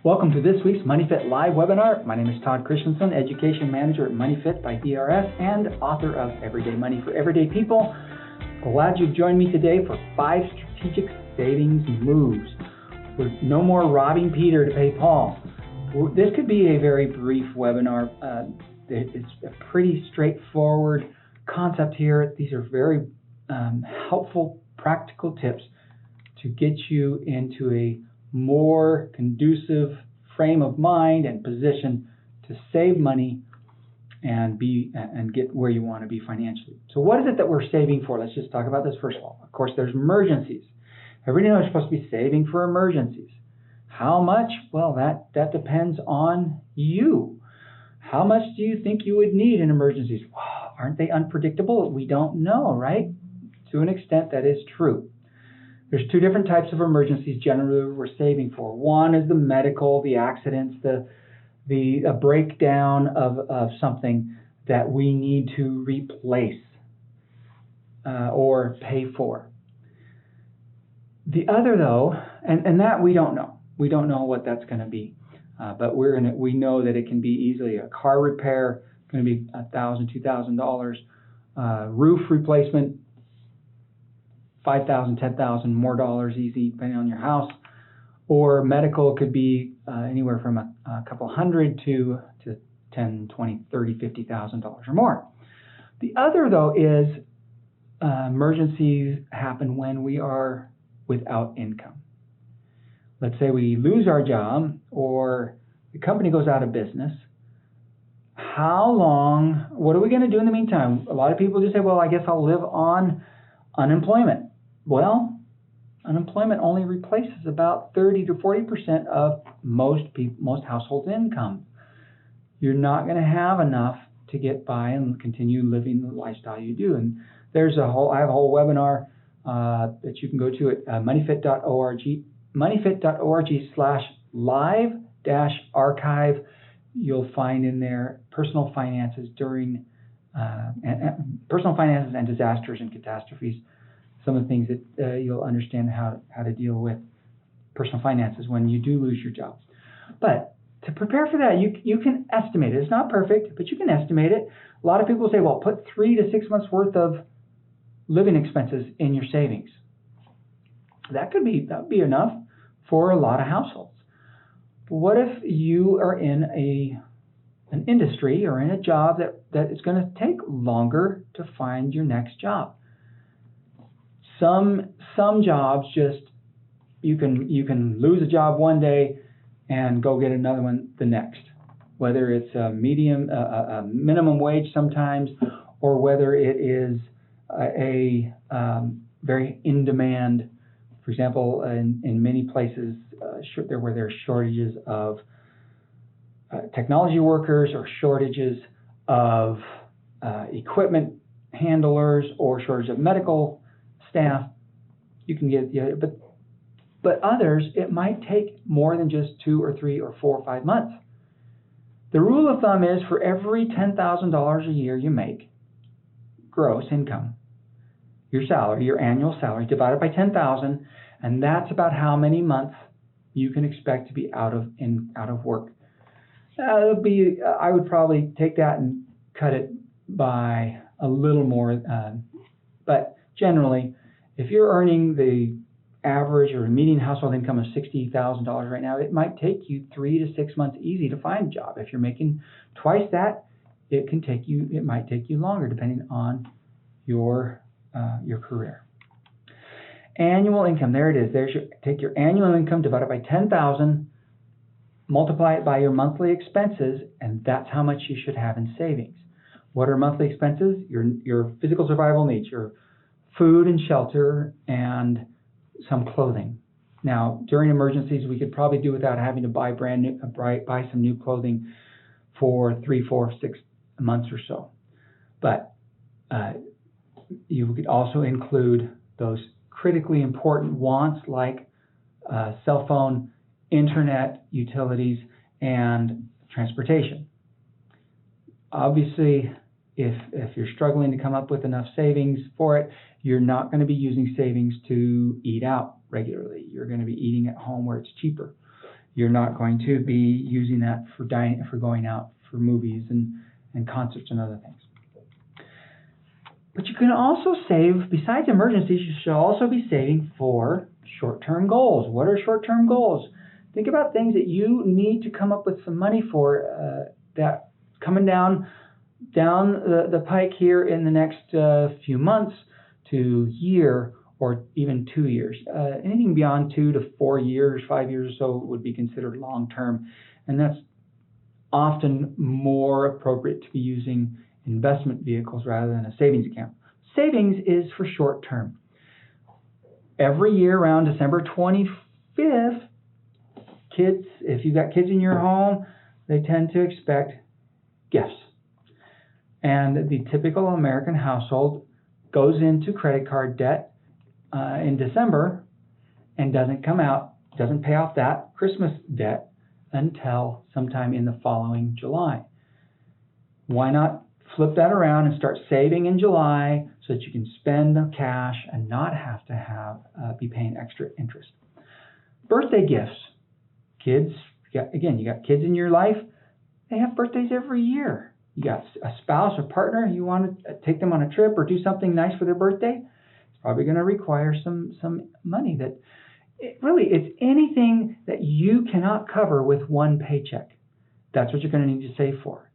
Welcome to this week's MoneyFit Live webinar. My name is Todd Christensen, Education Manager at MoneyFit by DRS and author of Everyday Money for Everyday People. Glad you've joined me today for 5 strategic savings moves. With no more robbing Peter to pay Paul. This could be a very brief webinar. It's a pretty straightforward concept here. These are very helpful, practical tips to get you into a more conducive frame of mind and position to save money and get where you want to be financially. So what is it that we're saving for? Let's just talk about this first of all. Of course, there's emergencies. Everybody knows you're supposed to be saving for emergencies. How much? Well, that depends on you. How much do you think you would need in emergencies? Well, aren't they unpredictable? We don't know, right? To an extent, that is true. There's 2 different types of emergencies generally we're saving for. One is the medical, the accidents, the breakdown of something that we need to replace or pay for. The other, though, and that we don't know. We don't know what that's going to be, but we know that it can be easily a car repair, going to be $1,000, $2,000, roof replacement, $5,000, $10,000 more dollars easy, depending on your house, or medical could be anywhere from a couple hundred to $10,000, $20,000, $30,000, $50,000 or more. The other, though, is emergencies happen when we are without income. Let's say we lose our job or the company goes out of business. How long, what are we going to do in the meantime? A lot of people just say, well, I guess I'll live on unemployment. Well, unemployment only replaces about 30 to 40% of most households' income. You're not going to have enough to get by and continue living the lifestyle you do. And I have a whole webinar that you can go to at moneyfit.org/live-archive. You'll find in there personal finances personal finances and disasters and catastrophes. Some of the things that you'll understand how to deal with personal finances when you do lose your job. But to prepare for that, you can estimate it. It's not perfect, but you can estimate it. A lot of people say, well, put 3 to 6 months worth of living expenses in your savings. That would be enough for a lot of households. But what if you are in an industry or in a job that is going to take longer to find your next job? Some jobs you can lose a job one day and go get another one the next. Whether it's a minimum wage sometimes, or whether it is a very in demand. For example, in many places where there are shortages of technology workers or shortages of equipment handlers or shortage of medical staff, you can get but others, it might take more than just 2 or 3 or 4 or 5 months. The rule of thumb is for every $10,000 a year you make, gross income, your salary, your annual salary, divided by 10,000, and that's about how many months you can expect to be out of work. I would probably take that and cut it by a little more, but generally, if you're earning the average or median household income of $60,000 right now, it might take you 3 to 6 months easy to find a job. If you're making twice that, it might take you longer depending on your career. Annual income, there it is. Take your annual income divided by 10,000, multiply it by your monthly expenses, and that's how much you should have in savings. What are monthly expenses? Your physical survival needs, your food and shelter, and some clothing. Now, during emergencies, we could probably do without having to buy some new clothing for 3, 4, 6 months or so. But you could also include those critically important wants like cell phone, internet, utilities, and transportation. Obviously, if you're struggling to come up with enough savings for it, you're not going to be using savings to eat out regularly. You're going to be eating at home where it's cheaper. You're not going to be using that for dining, for going out for movies and concerts and other things. But you can also save, besides emergencies, you should also be saving for short-term goals. What are short-term goals? Think about things that you need to come up with some money for that coming down the pike here in the next few months to year or even 2 years. Anything beyond 2 to 4 years, 5 years or so would be considered long-term, and that's often more appropriate to be using investment vehicles rather than a savings account. Savings is for short-term. Every year around December 25th, kids, if you've got kids in your home, they tend to expect gifts. And the typical American household goes into credit card debt in December and doesn't pay off that Christmas debt until sometime in the following July. Why not flip that around and start saving in July so that you can spend the cash and not have to be paying extra interest? Birthday gifts. Kids, you got kids in your life, they have birthdays every year. You got a spouse or partner, you want to take them on a trip or do something nice for their birthday, it's probably going to require some money. It's anything that you cannot cover with one paycheck. That's what you're going to need to save for.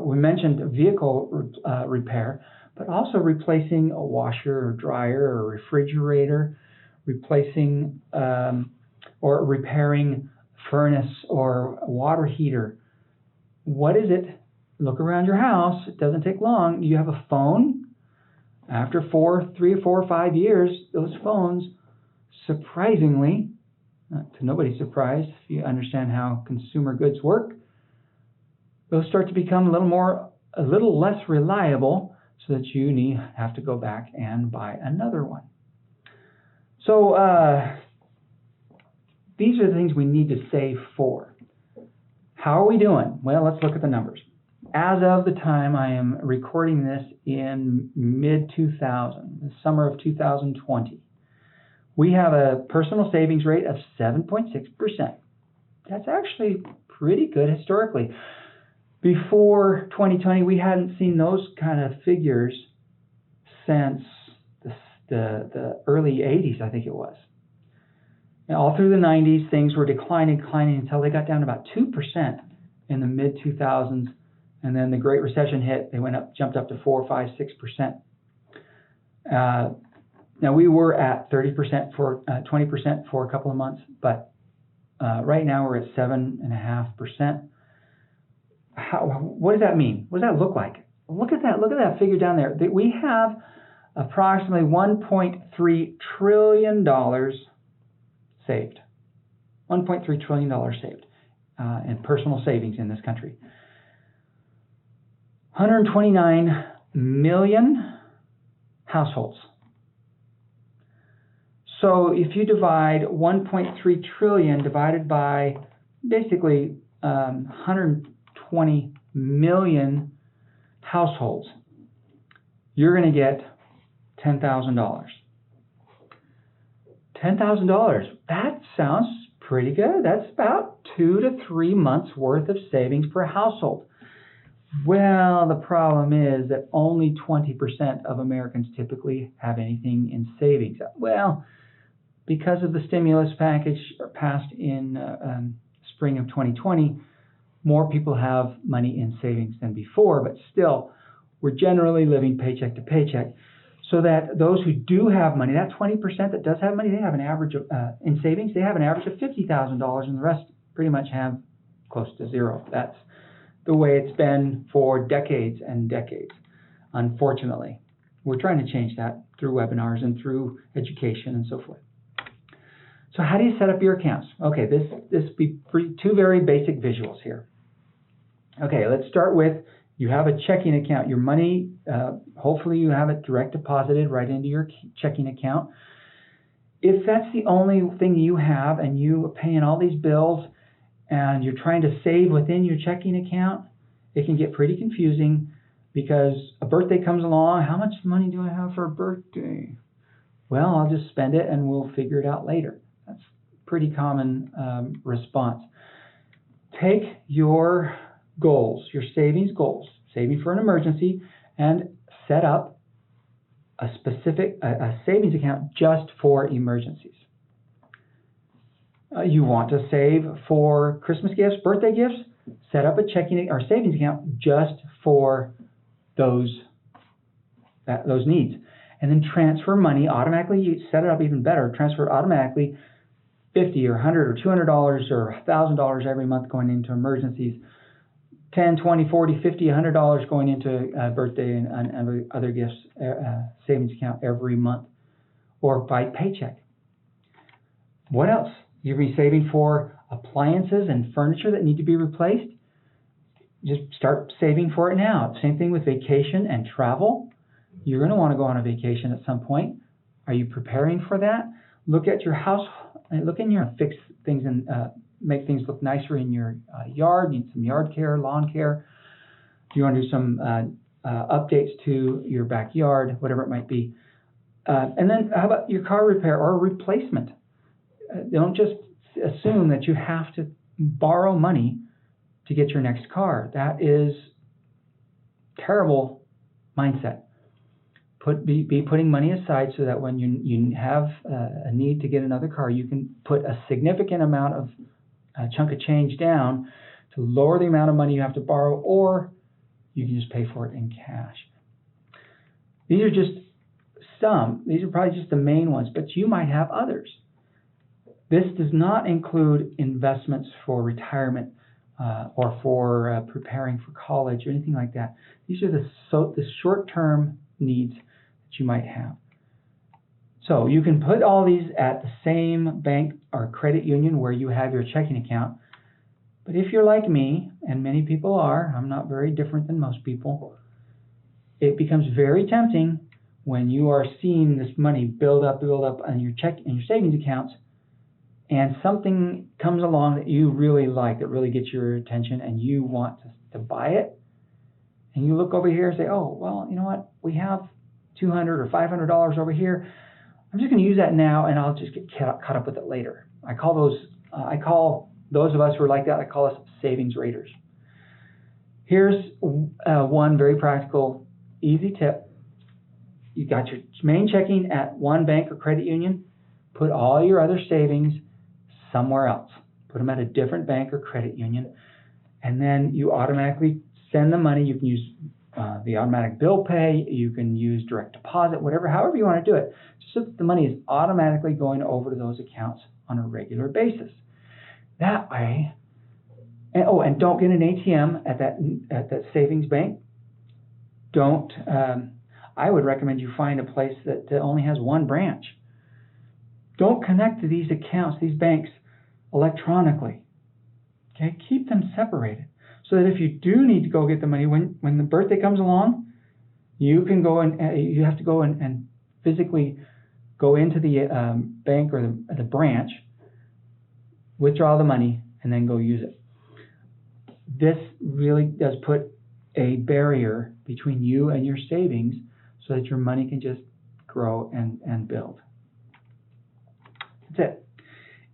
We mentioned vehicle repair, but also replacing a washer or dryer or refrigerator, replacing or repairing furnace or a water heater. What is it? Look around your house. It doesn't take long. You have a phone. After 3 or 4 or 5 years, those phones, surprisingly, to nobody's surprise, if you understand how consumer goods work, those start to become a little less reliable, so that you have to go back and buy another one. So these are the things we need to save for. How are we doing? Well, let's look at the numbers. As of the time I am recording this in mid-2000, the summer of 2020, we have a personal savings rate of 7.6%. That's actually pretty good historically. Before 2020, we hadn't seen those kind of figures since the early 80s, I think it was. And all through the 90s, things were declining until they got down to about 2% in the mid-2000s. And then the Great Recession hit. They jumped up to 4, 5, 6%. Now we were at 30% for 20% for a couple of months, but right now we're at 7.5%. What does that mean? What does that look like? Look at that figure down there. We have approximately $1.3 trillion saved. $1.3 trillion saved in personal savings in this country. 129 million households. So if you divide 1.3 trillion divided by basically 120 million households, you're going to get $10,000. $10,000. That sounds pretty good. That's about 2 to 3 months worth of savings per household. Well, the problem is that only 20% of Americans typically have anything in savings. Well, because of the stimulus package passed in spring of 2020, more people have money in savings than before, but still, we're generally living paycheck to paycheck. So that those who do have money, that 20% that does have money, they have an average of, in savings, they have an average of $50,000, and the rest pretty much have close to zero. That's the way it's been for decades and decades, unfortunately. We're trying to change that through webinars and through education and so forth. So how do you set up your accounts? Okay, this be two very basic visuals here. Okay, let's start with, you have a checking account. Your money, hopefully you have it direct deposited right into your checking account. If that's the only thing you have and you are paying all these bills and you're trying to save within your checking account, it can get pretty confusing because a birthday comes along. How much money do I have for a birthday? Well, I'll just spend it and we'll figure it out later. That's pretty common response. Take your goals, your savings goals, saving for an emergency, and set up a specific savings account just for emergencies. You want to save for Christmas gifts, birthday gifts, set up a checking or savings account just for those needs. And then transfer money automatically. You set it up even better. Transfer automatically $50 or $100 or $200 or $1,000 every month going into emergencies. $10, $20, $40, $50, $100 going into birthday and other gifts, savings account every month, or by paycheck. What else? You'll be saving for appliances and furniture that need to be replaced. Just start saving for it now. Same thing with vacation and travel. You're going to want to go on a vacation at some point. Are you preparing for that? Look at your house. Look in your fix things and make things look nicer in your yard. Need some yard care, lawn care. Do you want to do some updates to your backyard, whatever it might be? And then how about your car repair or replacement? Don't just assume that you have to borrow money to get your next car. That is terrible mindset. Be putting money aside so that when you have a need to get another car, you can put a significant amount of chunk of change down to lower the amount of money you have to borrow, or you can just pay for it in cash. These are just some. These are probably just the main ones, but you might have others. This does not include investments for retirement or for preparing for college or anything like that. These are the short-term needs that you might have. So you can put all these at the same bank or credit union where you have your checking account. But if you're like me, and many people are, I'm not very different than most people, it becomes very tempting when you are seeing this money build up on your savings accounts, and something comes along that you really like, that really gets your attention, and you want to buy it. And you look over here and say, oh, well, you know what? We have $200 or $500 over here. I'm just going to use that now, and I'll just get caught up with it later. I call those of us who are like that, I call us savings raiders. Here's one very practical, easy tip. You got your main checking at one bank or credit union. Put all your other savings somewhere else. Put them at a different bank or credit union, and then you automatically send the money. You can use the automatic bill pay. You can use direct deposit, however you want to do it, just so that the money is automatically going over to those accounts on a regular basis. That way, and don't get an ATM at that savings bank. Don't. I would recommend you find a place that only has one branch. Don't connect to these accounts, these banks, electronically. Okay, keep them separated so that if you do need to go get the money when the birthday comes along, you can go you have to go and physically go into the bank or the branch, withdraw the money, and then go use it. This really does put a barrier between you and your savings so that your money can just grow and build. That's it.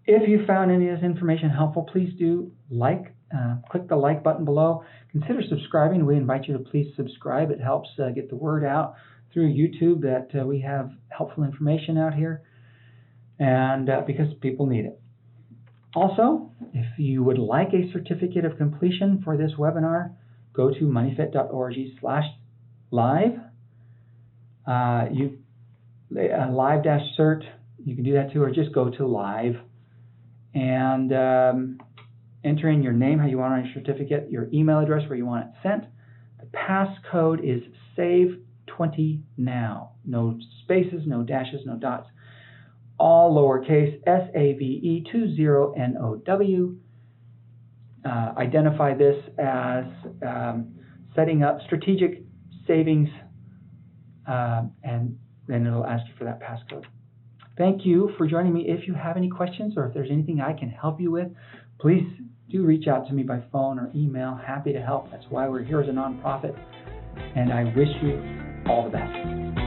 If you found any of this information helpful, please do click the like button below. Consider subscribing. We invite you to please subscribe. It helps get the word out through YouTube that we have helpful information out here, and because people need it. Also, if you would like a certificate of completion for this webinar, go to moneyfit.org/live. Live-cert, you can do that too, or just go to live and enter in your name, how you want on your certificate, your email address, where you want it sent. The passcode is SAVE20NOW. No spaces, no dashes, no dots. All lowercase, SAVE20NOW. Identify this as setting up strategic savings, and then it'll ask you for that passcode. Thank you for joining me. If you have any questions or if there's anything I can help you with, please do reach out to me by phone or email. Happy to help. That's why we're here as a nonprofit. And I wish you all the best.